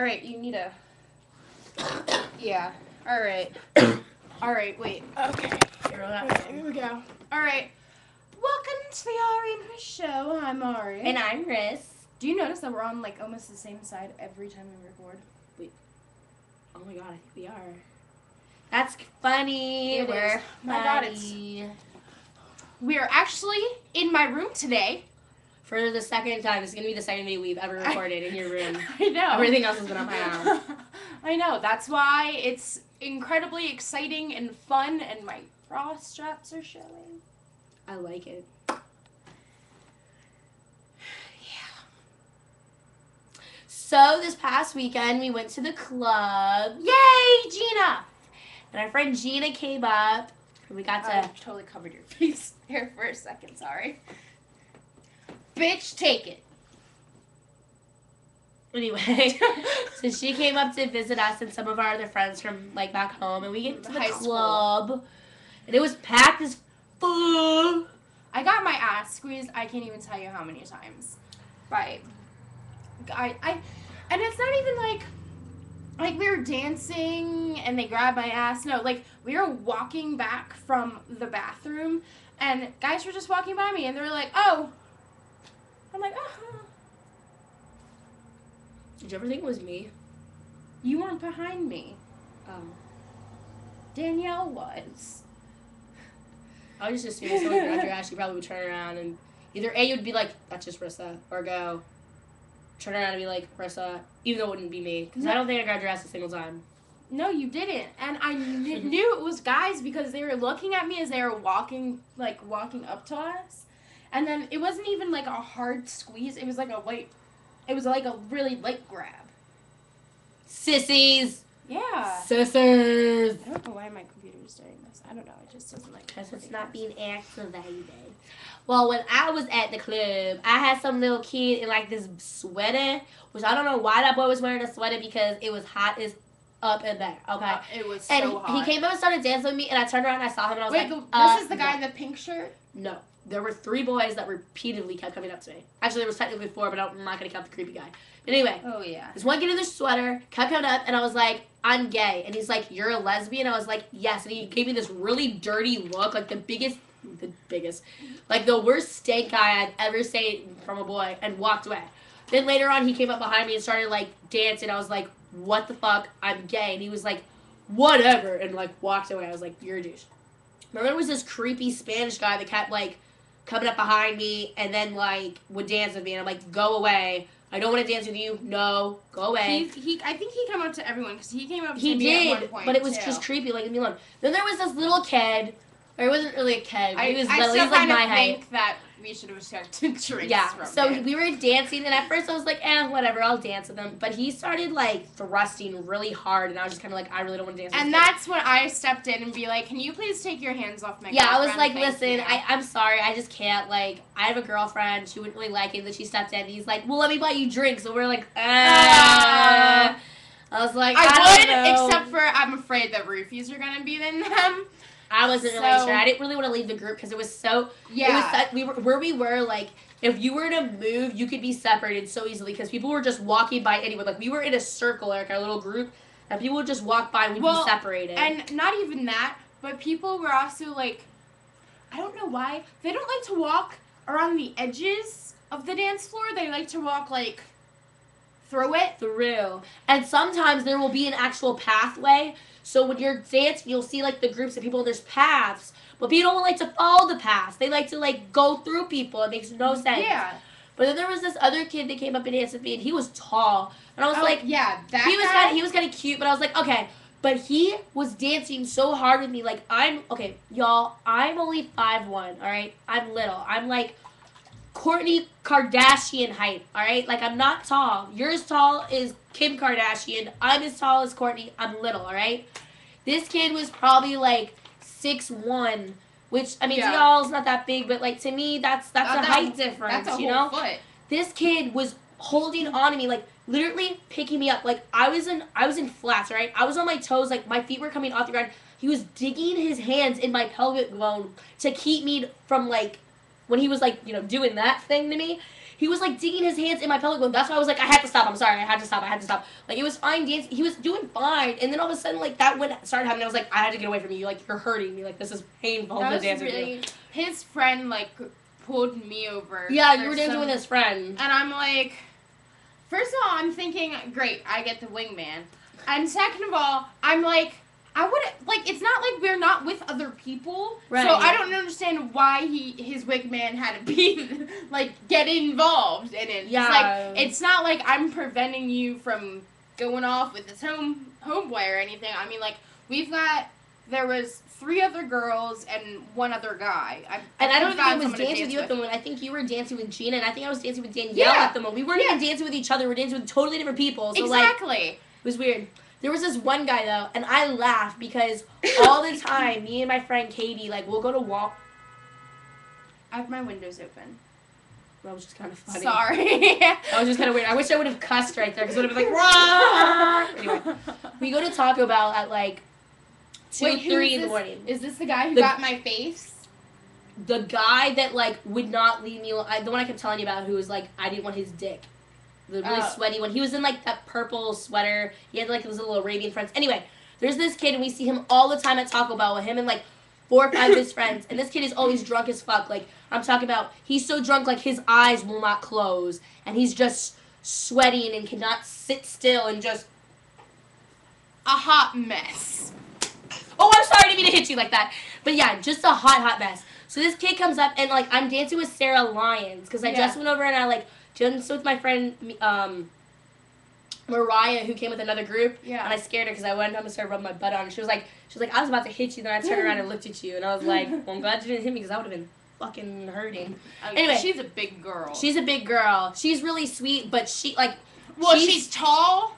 Alright, you need a... Yeah. Alright. Alright, wait. Okay. Here we go. Alright. Welcome to the Ari and Chris show. I'm Ari. And I'm Riss. Do you notice that we're on, like, almost the same side every time we record? Wait. Oh my god, I think we are. That's funny. We're funny. My god, we're actually in my room today. For the second time. This is going to be the second video we've ever recorded in your room. I know. Everything else has been on my house. I know. That's why it's incredibly exciting and fun, and my bra straps are showing. I like it. Yeah. So, this past weekend, we went to the club. Yay, Gina! And our friend Gina came up, and we got to... I totally covered your face there for a second. Sorry. Bitch, take it. Anyway, so she came up to visit us and some of our other friends from, like, back home, and we get to the club, and it was packed as fuck. I got my ass squeezed, I can't even tell you how many times. Right. And it's not even like we were dancing and they grabbed my ass. No, like, we were walking back from the bathroom, and guys were just walking by me, and they were like, oh. I'm like, oh. Did you ever think it was me? You weren't behind me. Danielle was. I was just assuming someone grabbed your ass, you probably would turn around and either A, you would be like, that's just Rissa, or go, turn around and be like, Rissa, even though it wouldn't be me. Because I don't think I grabbed your ass a single time. No, you didn't. And I knew it was guys because they were looking at me as they were walking up to us. And then it wasn't even like a hard squeeze. It was like a really light grab. Sissies. Yeah. Sisters. I don't know why my computer is doing this. I don't know. It just doesn't like. Because it's not being activated. Well, when I was at the club, I had some little kid in like this sweater, which I don't know why that boy was wearing a sweater because it was hot as up in there. Okay. It was and so hot. He came up and started dancing with me, and I turned around and I saw him, and I was this is the guy in the pink shirt? No. There were 3 boys that repeatedly kept coming up to me. Actually, there was technically 4, but I'm not going to count the creepy guy. But anyway. Oh, yeah. This one kid in the sweater kept coming up, and I was like, I'm gay. And he's like, you're a lesbian? I was like, yes. And he gave me this really dirty look, like the biggest, like the worst stank eye I'd ever seen from a boy, and walked away. Then later on, he came up behind me and started, like, dancing. I was like, what the fuck? I'm gay. And he was like, whatever, and, like, walked away. I was like, you're a douche. Remember, there was this creepy Spanish guy that kept, like, coming up behind me and then, like, would dance with me. And I'm like, go away. I don't want to dance with you. No, go away. I think he came up to everyone because he came up to me at one point, but it was just creepy. Like, leave me alone. Then there was this little kid. Or he wasn't really a kid. He was little. He was like my height. I think that we should have started drinks from him. We were dancing, and at first I was like, whatever, I'll dance with him. But he started, like, thrusting really hard, and I was just kind of like, I really don't want to dance with him. And that's when I stepped in and be like, can you please take your hands off my girlfriend? Yeah, I was like, listen, I'm sorry, I just can't, like, I have a girlfriend, she wouldn't really like it, that she stepped in, and he's like, well, let me buy you drinks, and we're like, I was like, I don't know. Except for I'm afraid that roofies are going to be in them. I wasn't really sure. I didn't really want to leave the group because it was so... Yeah. It was where we were, like, if you were to move, you could be separated so easily because people were just walking by anyway. Like, we were in a circle, like, our little group, and people would just walk by and we'd be separated. And not even that, but people were also, like, I don't know why. They don't like to walk around the edges of the dance floor. They like to walk, like, through it. And sometimes there will be an actual pathway. So when you're dancing, you'll see, like, the groups of people, and there's paths. But people don't like to follow the paths. They like to, like, go through people. It makes no sense. Yeah. But then there was this other kid that came up and danced with me, and he was tall. And I was like... Yeah, he was kind of cute, but I was like, okay. But he was dancing so hard with me. Like, okay, y'all, I'm only 5'1", all right? I'm little. I'm, like, Kourtney Kardashian height, all right? Like, I'm not tall. You're as tall as Kim Kardashian. I'm as tall as Kourtney. I'm little, all right? This kid was probably, like, 6'1", which, I mean, to y'all, it's not that big, but, like, to me, that's a height difference, that's a you know? whole foot. This kid was holding on to me, like, literally picking me up. Like, I was in flats, right? I was on my toes, like, my feet were coming off the ground. He was digging his hands in my pelvic bone to keep me from, like, when he was, like, you know, doing that thing to me, he was like digging his hands in my pelvic bone. That's why I was like, I had to stop. I'm sorry, I had to stop. Like it was fine dancing. He was doing fine, and then all of a sudden like that started happening. I was like, I had to get away from you. Like you're hurting me. Like this is painful to dance with you. His friend like pulled me over. Yeah, you were dancing with his friend, and I'm like, first of all, I'm thinking, great, I get the wingman, and second of all, I'm like, I wouldn't, like, it's not like we're not with other people, right. So I don't understand why his wingman had to be, like, get involved in it. Yeah. It's not like I'm preventing you from going off with this homeboy or anything. I mean, like, there was 3 other girls and 1 other guy. I don't think I was dancing with you at the moment. I think you were dancing with Gina, and I think I was dancing with Danielle at the moment. We weren't even dancing with each other. We were dancing with totally different people. So, exactly. Like, it was weird. There was this one guy, though, and I laughed because all the time, me and my friend Katie, like, we'll go to walk. I have my windows open. That was just kind of funny. Sorry. That was just kind of weird. I wish I would have cussed right there because it would have been like, Rah! Anyway, we go to Taco Bell at, like, 2, 3 in the morning. Is this the guy who got my face? The guy that, like, would not leave me alone. The one I kept telling you about who was, like, I didn't want his dick. The really sweaty one. He was in, like, that purple sweater. He had, like, those little Arabian friends. Anyway, there's this kid, and we see him all the time at Taco Bell with him and, like, 4 or 5 of his friends. And this kid is always drunk as fuck. Like, I'm talking about, he's so drunk, like, his eyes will not close. And he's just sweating and cannot sit still and just a hot mess. Oh, I'm sorry, I didn't mean to hit you like that. But, yeah, just a hot mess. So this kid comes up, and, like, I'm dancing with Sarah Lyons. Because I just went over and I, like, danced with my friend Mariah, who came with another group, and I scared her because I went home and started rubbing my butt on her. She was like, I was about to hit you, then I turned around and looked at you, and I was like, well, I'm glad you didn't hit me because that would have been fucking hurting. Anyway, she's a big girl. She's a big girl. She's really sweet, but she's tall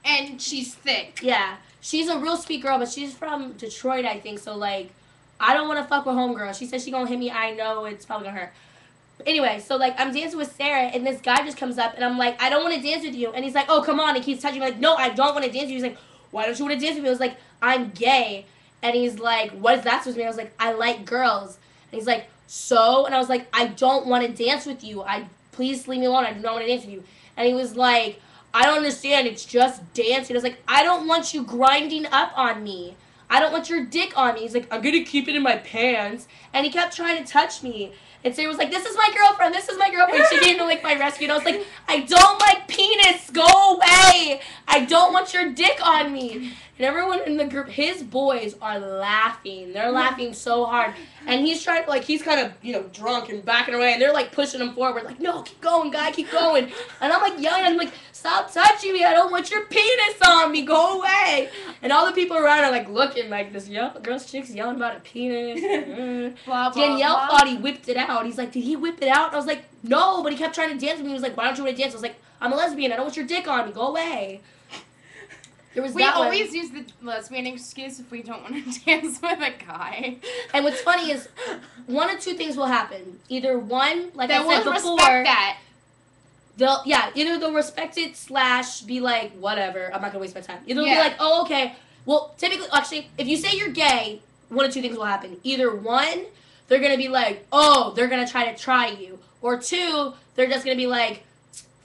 and she's thick. Yeah, she's a real sweet girl, but she's from Detroit, I think. So like, I don't want to fuck with homegirl. She said she gonna hit me. I know it's probably gonna hurt. Anyway, so, like, I'm dancing with Sarah, and this guy just comes up, and I'm like, I don't want to dance with you. And he's like, oh, come on. He keeps touching me. Like, no, I don't want to dance with you. He's like, why don't you want to dance with me? I was like, I'm gay. And he's like, what is that supposed to mean? I was like, I like girls. And he's like, so? And I was like, I don't want to dance with you. Please leave me alone. I do not want to dance with you. And he was like, I don't understand. It's just dancing. I was like, I don't want you grinding up on me. I don't want your dick on me. He's like, I'm going to keep it in my pants. And he kept trying to touch me. And Sarah was like, this is my girlfriend. She came to, like, my rescue. And I was like, I don't like penis. Go away. I don't want your dick on me. And everyone in the group, his boys are laughing. They're laughing so hard. And he's trying to, like, he's kind of, drunk and backing away. And they're, like, pushing him forward. Like, no, keep going, guy, keep going. And I'm, like, yelling. I'm like, stop touching me. I don't want your penis on me. Go away. And all the people around are, like, looking like this girl's chick's yelling about a penis. Blah, blah, Danielle blah. thought he whipped it out. He's like, did he whip it out? And I was like, no, but he kept trying to dance with me. He was like, why don't you want to dance? I was like, I'm a lesbian. I don't want your dick on me. Go away. We always use the lesbian excuse if we don't want to dance with a guy. And what's funny is, 1 of 2 things will happen. Either one, like I said before, respect that. Either they'll respect it / be like, whatever, I'm not gonna waste my time. Either they'll be like, oh, okay. Well, typically, actually, if you say you're gay, 1 of 2 things will happen. Either 1, they're gonna be like, oh, they're gonna try you, or 2, they're just gonna be like,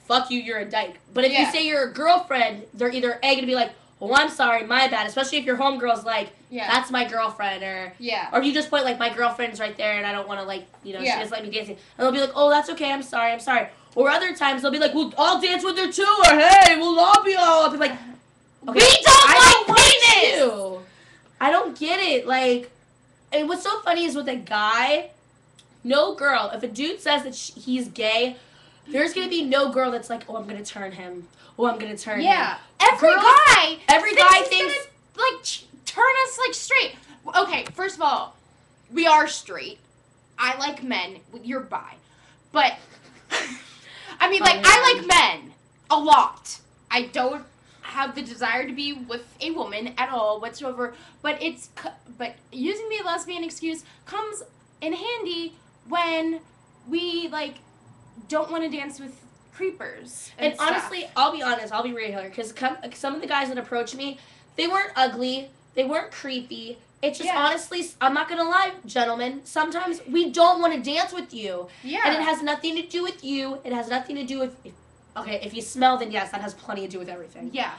fuck you, you're a dyke. But if you say you're a girlfriend, they're either A, gonna be like, oh, I'm sorry, my bad. Especially if your homegirl's like, that's my girlfriend, or you just point like, my girlfriend's right there, and I don't want to like, she just let me dancing. And they'll be like, oh, that's okay, I'm sorry. Or other times they'll be like, well, I'll dance with her too, or hey, we'll all be all. I'll be like, okay, we don't like penis. I don't get it. Like, and what's so funny is with a guy, no girl. If a dude says that he's gay, there's gonna be no girl that's like, oh, I'm gonna turn him. Oh, I'm gonna turn him. Yeah. Every guy thinks gonna, like, turn us, like, straight. Okay, first of all, we are straight. I like men. You're bi. But, I mean, like, I like men a lot. I don't have the desire to be with a woman at all whatsoever. But using the lesbian excuse comes in handy when we, like, don't want to dance with creepers. And honestly, I'll be honest, I'll be real here, because some of the guys that approached me, they weren't ugly, They weren't creepy. It's just honestly, I'm not gonna lie, gentlemen. Sometimes we don't want to dance with you, and it has nothing to do with you. It has nothing to do with. If you smell, then yes, that has plenty to do with everything. Yeah.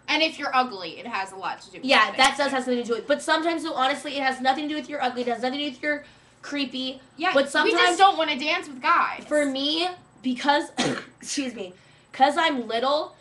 And if you're ugly, it has a lot to do with it. Yeah, that does have something to do with it. But sometimes, though, honestly, it has nothing to do with your ugly. It has nothing to do with your creepy. Yeah, but sometimes, we just don't want to dance with guys. For me, because, excuse me, because I'm little,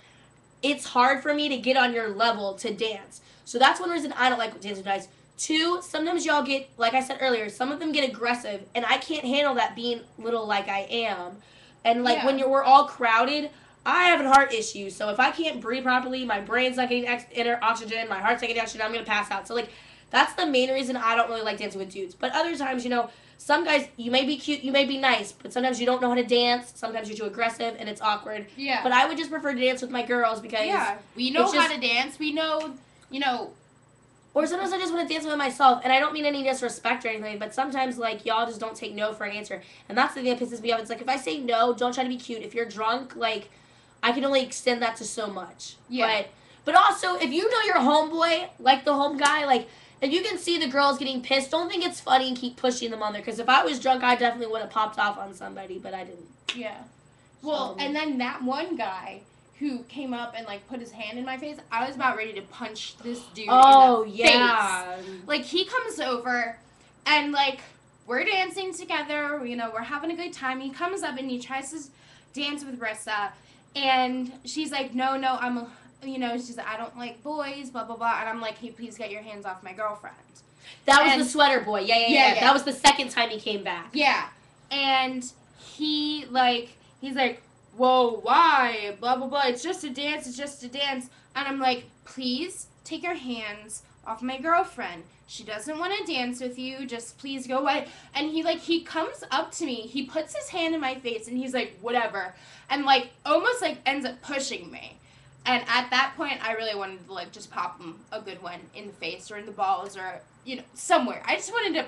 it's hard for me to get on your level to dance. So that's one reason I don't like dancing with guys. 2, sometimes y'all get, like I said earlier, some of them get aggressive, and I can't handle that being little like I am. And, like, when we're all crowded, I have a heart issue, so if I can't breathe properly, my brain's not getting inner oxygen, my heart's not getting oxygen, I'm going to pass out. So, like, that's the main reason I don't really like dancing with dudes. But other times, you know, some guys, you may be cute, you may be nice, but sometimes you don't know how to dance, sometimes you're too aggressive, and it's awkward. Yeah. But I would just prefer to dance with my girls because... Yeah, we know how to dance, we know, you know... Or sometimes I just want to dance with myself, and I don't mean any disrespect or anything, but sometimes, like, y'all just don't take no for an answer. And that's the thing that pisses me off. It's like, if I say no, don't try to be cute. If you're drunk, like... I can only extend that to so much. Yeah. But also, if you know your homeboy, like the home guy, like, if you can see the girls getting pissed, don't think it's funny and keep pushing them on there. Because if I was drunk, I definitely would have popped off on somebody, but I didn't. Yeah. Well, and then that one guy who came up and, like, put his hand in my face, I was about ready to punch this dude in the face. Like, he comes over and, like, we're dancing together. You know, we're having a good time. He comes up and he tries to dance with Rissa. And she's like, no, she's like, I don't like boys, blah, blah, blah. And I'm like, hey, please get your hands off my girlfriend. That was the sweater boy. Yeah. That was the second time he came back. Yeah. And he's like, whoa, why? Blah, blah, blah. It's just a dance. And I'm like, please take your hands off my girlfriend. She doesn't want to dance with you. Just please go away. And he comes up to me. He puts his hand in my face and he's like, whatever. And, like, almost, like, ends up pushing me. And at that point, I really wanted to, like, just pop him a good one in the face or in the balls or, you know, somewhere. I just wanted to,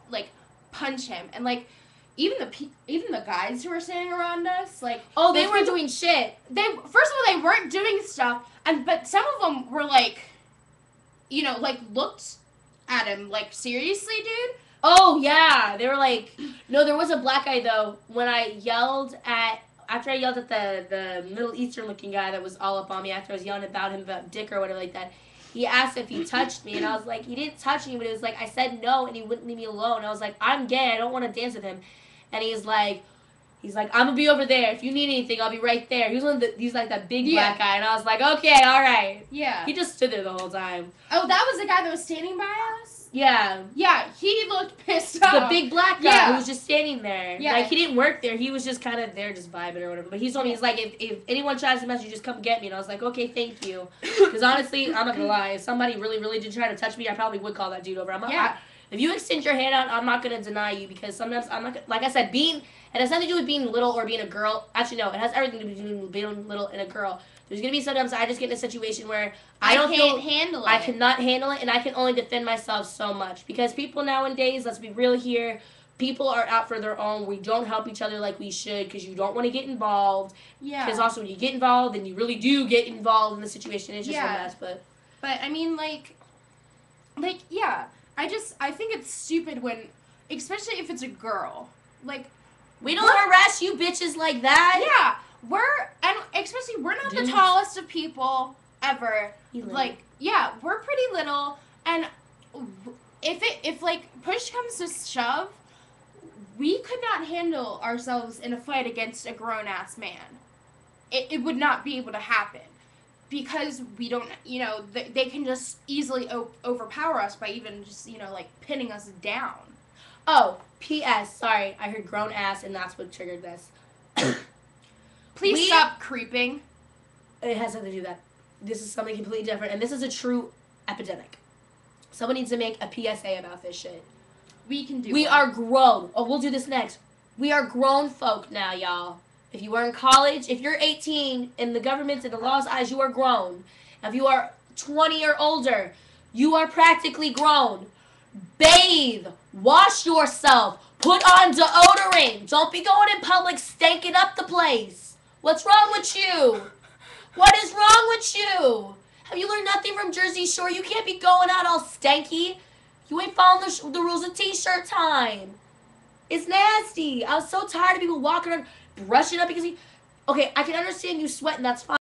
like, punch him. And, like, even the guys who were standing around us, like... Oh, they weren't doing shit. First of all, they weren't doing stuff. But some of them were, like, you know, like, looked at him, like, seriously, dude? Oh, yeah. They were like... No, there was a black guy, though, when I yelled at... After I yelled at the Middle Eastern looking guy that was all up on me after I was yelling about him about dick or whatever like that, he asked if he touched me, and I was like, he didn't touch me, but it was like, I said no, and he wouldn't leave me alone. I was like, I'm gay, I don't want to dance with him. And he's like, I'm gonna be over there. If you need anything, I'll be right there. He's like that big black guy, and I was like, okay, all right. Yeah. He just stood there the whole time. Oh, that was the guy that was standing by us? Yeah. Yeah, he looked pissed off. The big black guy who was just standing there. Yeah. Like, he didn't work there. He was just kind of there just vibing or whatever. But he told me, he's like, if anyone tries to mess you, just come get me. And I was like, okay, thank you. Because honestly, I'm not going to lie. If somebody really, really did try to touch me, I probably would call that dude over. If you extend your hand out, I'm not going to deny you. Because sometimes I'm not, like I said, it has nothing to do with being little or being a girl. Actually, no, it has everything to do with being little and a girl. There's going to be sometimes I just get in a situation where I cannot handle it, and I can only defend myself so much. Because people nowadays, let's be real here, people are out for their own. We don't help each other like we should because you don't want to get involved. Yeah. Because also when you get involved, then you really do get involved in the situation. It's just a mess. But I mean, yeah. I think it's stupid when, especially if it's a girl. Like, we don't harass you bitches like that. Yeah. Especially we're not the tallest of people ever. Like, yeah, we're pretty little, and if like push comes to shove, we could not handle ourselves in a fight against a grown ass man. It would not be able to happen because we don't, you know, they can just easily overpower us by even just, you know, like pinning us down. Oh, P.S. Sorry, I heard grown ass, and that's what triggered this. Please stop creeping. It has nothing to do with that. This is something completely different, and this is a true epidemic. Someone needs to make a PSA about this shit. We can do it. We are grown. Oh, we'll do this next. We are grown folk now, y'all. If you are in college, if you're 18, in the government's and the law's eyes, you are grown. If you are 20 or older, you are practically grown. Bathe. Wash yourself. Put on deodorant. Don't be going in public stanking up the place. What's wrong with you? What is wrong with you? Have you learned nothing from Jersey Shore? You can't be going out all stanky. You ain't following the rules of t-shirt time. It's nasty. I was so tired of people walking around brushing up because okay, I can understand you sweating, that's fine.